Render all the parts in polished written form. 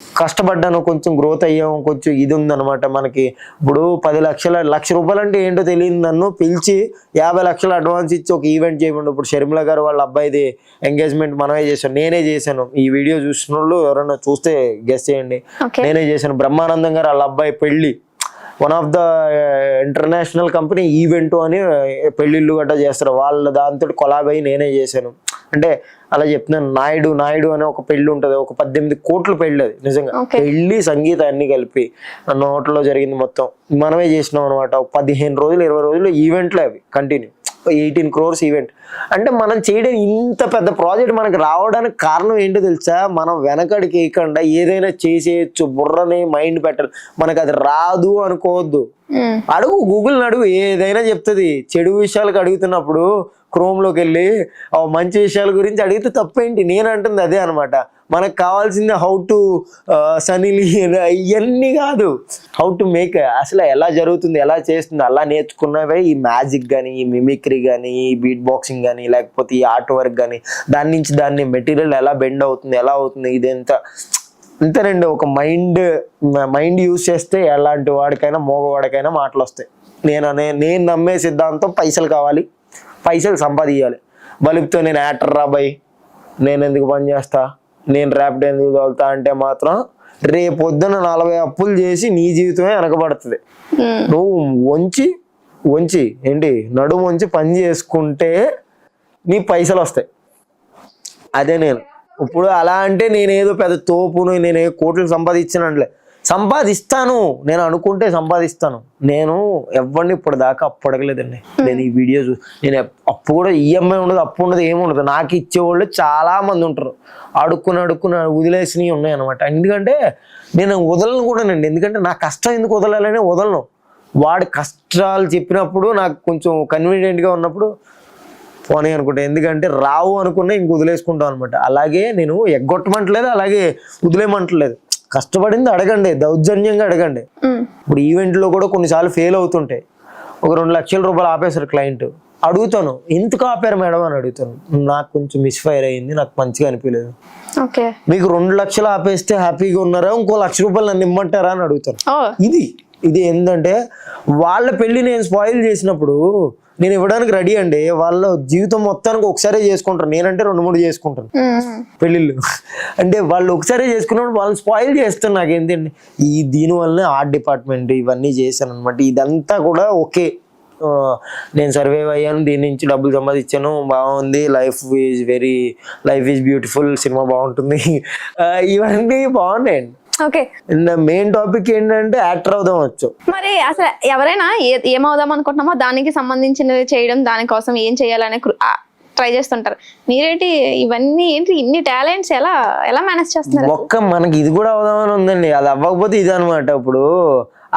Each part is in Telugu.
కష్టపడ్డాను, కొంచెం గ్రోత్ అయ్యాము, కొంచెం ఇది ఉందన్నమాట మనకి. ఇప్పుడు 10 లక్షల ₹1,00,000 అంటే ఏంటో తెలియదు నన్ను పిలిచి 50 లక్షలు అడ్వాన్స్ ఇచ్చి ఒక ఈవెంట్ చేయమండి. ఇప్పుడు షర్మిల గారు వాళ్ళ అబ్బాయిది ఎంగేజ్మెంట్ మనమే చేసాం, నేనే చేశాను. ఈ వీడియో చూసిన వాళ్ళు ఎవరైనా చూస్తే గెస్ చేయండి, నేనే చేశాను. బ్రహ్మానందం గారు వాళ్ళ అబ్బాయి పెళ్లి, one of the international company event అని పెళ్ళిళ్ళు గట్రా చేస్తారు, వాళ్ళ దాంతో కొలాబ్ అయ్యి నేనే చేశాను. అంటే అలా చెప్తున్నాను. నాయుడు అనే ఒక పెళ్లి ఉంటుంది, ఒక 18 కోట్ల పెళ్లి అది నిజంగా. పెళ్లి సంగీతం అన్ని కలిపి నోట్లో జరిగింది మొత్తం మనమే చేసినాం అనమాట. 15 రోజులు 20 రోజులు ఈవెంట్లే అవి కంటిన్యూ, 18 crores ఈవెంట్. అంటే మనం చేయడం ఇంత పెద్ద ప్రాజెక్ట్ మనకు రావడానికి కారణం ఏంటో తెలుసా? మనం వెనకడికి వేయకుండా ఏదైనా చేసేయచ్చు, బుర్రని మైండ్ పెట్టాలి. మనకు అది రాదు అనుకోవద్దు, అడుగు, గూగుల్ని అడుగు, ఏదైనా చెప్తుంది. చెడు విషయాలకు అడుగుతున్నప్పుడు క్రోమ్లోకి వెళ్ళి మంచి విషయాల గురించి అడిగితే తప్పేంటి? నేను అంటుంది అదే అనమాట. మనకు కావాల్సింది హౌ టు సనీలి ఇవన్నీ కాదు, హౌ టు మేక్, అసలు ఎలా జరుగుతుంది, ఎలా చేస్తుంది, అలా నేర్చుకున్నవే ఈ మ్యాజిక్ కానీ, ఈ మిమిక్రీ కానీ, ఈ బీట్ బాక్సింగ్ కానీ, లేకపోతే ఈ ఆర్ట్ వర్క్ కానీ, దాని నుంచి దాన్ని మెటీరియల్ ఎలా బెండ్ అవుతుంది, ఎలా అవుతుంది, ఇదంతా అంతేనండి. ఒక మైండ్ యూజ్ చేస్తే ఎలాంటి వాడికైనా మోగవాడికైనా మాటలు వస్తాయి. నేను నమ్మే సిద్ధాంతం పైసలు కావాలి, పైసలు సంపాదించాలి. బలుపుతో నేను యాక్టర్ రాబాయ్, నేను ఎందుకు పని చేస్తా, నేను ర్యాపిడ్ ఎందుకు తోలుతా అంటే మాత్రం రేపొద్దున 40 అప్పులు చేసి నీ జీవితమే వెనకబడుతుంది. నువ్వు వంచి ఏంటి నడుము వంచి పని చేసుకుంటే నీ పైసలు వస్తాయి. అదే నేను ఇప్పుడు అలా అంటే నేనేదో పెద్ద తోపును, నేను కోట్లు సంపాదించానులే, సంపాదిస్తాను, నేను అనుకుంటే సంపాదిస్తాను. నేను ఎవరిని ఇప్పుడు దాకా అప్పు అడగలేదండి. నేను ఈ వీడియో నేను అప్పు కూడా ఈఎంఐ ఉండదు, అప్పు ఉండదు, ఏముండదు. నాకు ఇచ్చేవాళ్ళు చాలా మంది ఉంటారు. అడుక్కుని వదిలేసినవి ఉన్నాయి అనమాట. ఎందుకంటే నేను వదలను కూడానండి, ఎందుకంటే నా కష్టం ఎందుకు వదలాలని వదలను. వాడి కష్టాలు చెప్పినప్పుడు నాకు కొంచెం కన్వీనియంట్గా ఉన్నప్పుడు పోనీ అనుకుంటా, ఎందుకంటే రావు అనుకున్నా ఇంక వదిలేసుకుంటాం అనమాట. అలాగే నేను ఎగ్గొట్టమంటలేదు, అలాగే వదిలేయమంటలేదు. కష్టపడింది అడగండి, దౌర్జన్యంగా అడగండి. ఇప్పుడు ఈవెంట్లో కూడా కొన్నిసార్లు ఫెయిల్ అవుతుంటాయి. ఒక 2 లక్షల రూపాయలు ఆపేశారు క్లయింట్, అడుగుతాను ఎందుకు ఆపారు మేడం అని అడుగుతాను. నాకు కొంచెం మిస్ఫైర్ అయ్యింది, నాకు మంచిగా అనిపించలేదు. మీకు 2 లక్షలు ఆపేస్తే హ్యాపీగా ఉన్నారా, ఇంకో ₹1,00,000 నన్ను ఇమ్మంటారా అని అడుగుతాను. ఇది ఏంటంటే వాళ్ళ పెళ్లి నేను స్పాయిల్ చేసినప్పుడు నేను ఇవ్వడానికి రెడీ అండి. వాళ్ళ జీవితం మొత్తానికి ఒకసారి చేసుకుంటారు, నేనంటే 2-3 చేసుకుంటాను పెళ్ళిళ్ళు. అంటే వాళ్ళు ఒకసారి చేసుకున్నప్పుడు వాళ్ళని స్పాయిల్ చేస్తాను. నాకు ఏంటండి దీనివల్లనే ఆర్ట్ డిపార్ట్మెంట్ ఇవన్నీ చేశాను అనమాట. ఇదంతా కూడా ఓకే, నేను సర్వైవ్ అయ్యాను, దీని నుంచి డబ్బులు సంపాదించాను, బాగుంది, లైఫ్ ఈజ్ బ్యూటిఫుల్, సినిమా బాగుంటుంది, ఇవన్నీ బాగున్నాయండి. మెయిన్ టాపిక్ ఏంటంటే యాక్టర్ అవుదాం వచ్చు. మరి అసలు ఎవరైనా ఏమవుదాం అనుకుంటున్నామో దానికి సంబంధించినవి చేయడం, దానికోసం ఏం చేయాలని ట్రై చేస్తుంటారు. మీరేంటి ఇవన్నీ ఏంటి ఇన్ని టాలెంట్స్ ఎలా మేనేజ్ చేస్తున్నారు? మనకి ఇది కూడా అవుదామని ఉందండి, అది అవ్వకపోతే ఇది అనమాట. ఇప్పుడు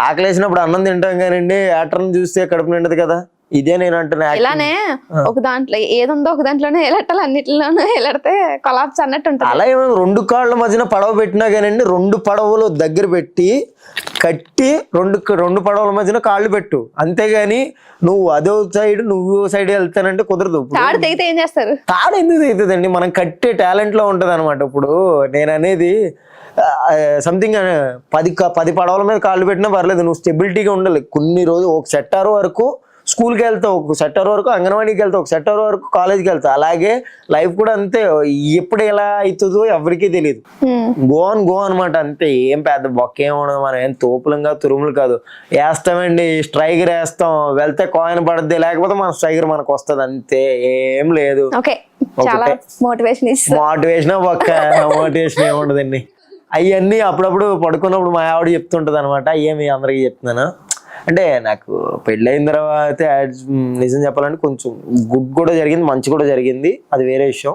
ఆకలేసినప్పుడు అన్నం తింటాం కానండి, యాక్టర్ని చూస్తే కడుపు నిండదు కదా. ఇదే నేను అంటున్నా. ఇలానే ఒక దాంట్లో ఏదుందో ఒక దాంట్లోనే ఎలట్టాలి, అన్నిటిలోనూ ఎలడితే కొలాప్స్ అన్నట్టు ఉంటుంది. అలా ఏమో 2 కాళ్ళ మధ్యన పడవ పెట్టినా కానండి, 2 పడవలు దగ్గర పెట్టి కట్టి 2 పడవల మధ్యన కాళ్ళు పెట్టు, అంతేగాని నువ్వు అదో సైడ్ నువ్వు సైడ్ వెళ్తానంటే కుదరదు. తాడు తెగితే ఏం చేస్తారు? తాడు ఎందుకు తెగుతుందండి, మనం కట్టే టాలెంట్ లో ఉంటది అనమాట. ఇప్పుడు నేను అనేది సంథింగ్ 10 పడవల మీద కాళ్ళు పెట్టినా పర్లేదు, నువ్వు స్టెబిలిటీగా ఉండాలి. కొన్ని రోజులు ఒక సెక్టార్ వరకు స్కూల్కి వెళ్తావు, ఒక సెక్టార్ వరకు అంగన్వాడీకి వెళ్తావు, ఒక సెక్టార్ వరకు కాలేజ్కి వెళ్తావు. అలాగే లైఫ్ కూడా అంతే, ఎప్పుడు ఎలా అవుతుందో ఎవరికీ తెలియదు. గో అనమాట, అంతే. ఏం పెద్ద బొక్క ఏం ఉండదు, మనం ఏం తోపులంగా తురుములు కాదు. వేస్తామండి, స్ట్రైకర్ వేస్తాం, వెళ్తే కాయిన్ పడుద్ది, లేకపోతే మన స్ట్రైకర్ మనకు వస్తుంది, అంతే, ఏం లేదు. మోటివేషన్ మోటివేషన్ ఏముండదండి. అవన్నీ అప్పుడప్పుడు పడుకున్నప్పుడు మా ఆవిడ చెప్తుంటది అనమాట. అయ్యేమి అందరికి చెప్తున్నాను. అంటే నాకు పెళ్ళైన తర్వాత నిజం చెప్పాలంటే కొంచెం గుడ్ కూడా జరిగింది, మంచి కూడా జరిగింది, అది వేరే విషయం.